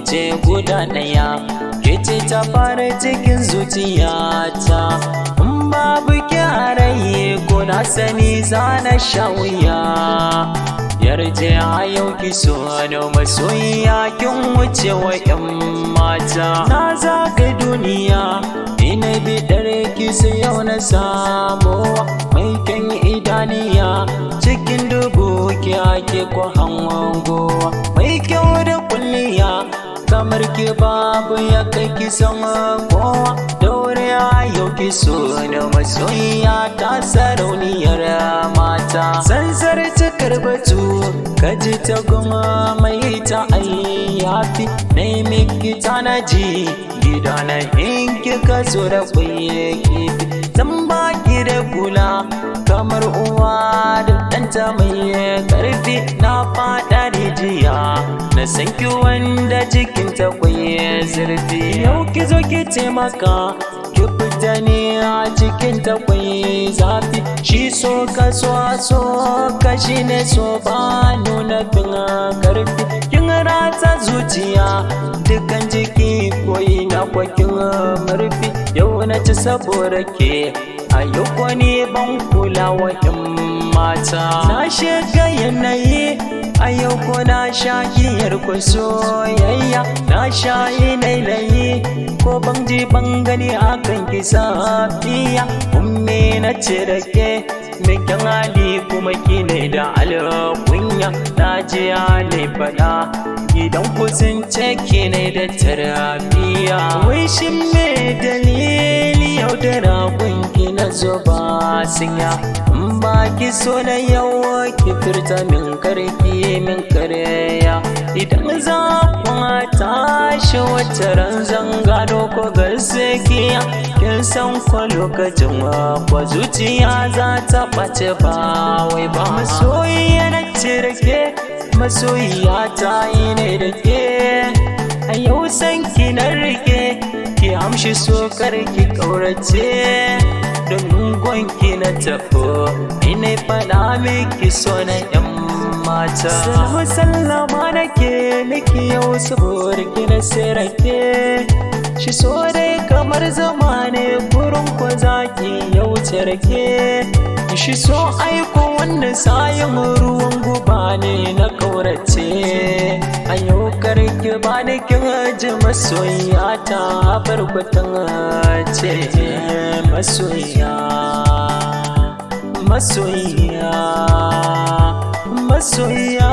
ce guda ɗaya, ke ce ta fara cikin zuciyata. In babu kyaraye ko na sani za na sha wuya. Yarje a yau ki so da masoyiya kin wuce wa 'yan mata. Na zaga duniya ina bidar ki sai yau na samu mai kyan idaniya. Cikin dubu ki ake ko hango mai kyau da kulliya. Kamar ki babu ya kai ki san kowa. Daure a yau ki so da masoyiya ta sarauniyar mata. Zanzar cikar batu kaji ta goma mai ta ayyafi. Nai miki tanaji gida na in kika so da kwaye kifi. Zan baki da kula kamar uwa da ɗanta mai ƙarfi. Na faɗa rijiya na san ki wanda jikinta kwaye zurfi. Yau ki zo ki taimaka ki fita ne a cikin ta kwaye zafi. Shi so ka so ka shi ne so ba nuna fin ƙarfi. Kin rata zuciya dukan jiki koyi na kwakin murfi. Yau na ci saboda ke a yau kwani ban kula wa 'yan mata. Na shiga yanayi a yau ko na sha giyar ku soyayya. Na sha yanayi ko ban ji ban gani akan ki safiya. Umme na ce da ke mai kyan hali kuma ki ne da alkunya. Na ji hali faɗa idan ku sun ce ki ne da tarbiyya. Wai shin me dalili yau da ragun ki na zo ba sinya. In ba ki so na yau ki furta min karki min karya. Idan za ku tashi wata ran zan gado ko gaskiya. Kin san ko lokacin kwa zuciya za ta ɓace ba wai ba. Masoyiya na ce da ke masoyiya ta yi ne da ke. A yau san ki na rike ki amshi so kar ki ƙaurace. Don gwanki na tafo ina faɗa miki so na 'yan mata. Sallama nake miki yau saboda ki na sirake. Shi so dai kamar zama ne gurin ko zaki yau tarke. Shi so aiko wanda sayin ruwan guba ne na ƙaurace. A yau karki ba ni kin ji masoyiya ta barkwatan ce. Masoyiya, masoyiya, masoyiya,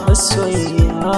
masoyiya.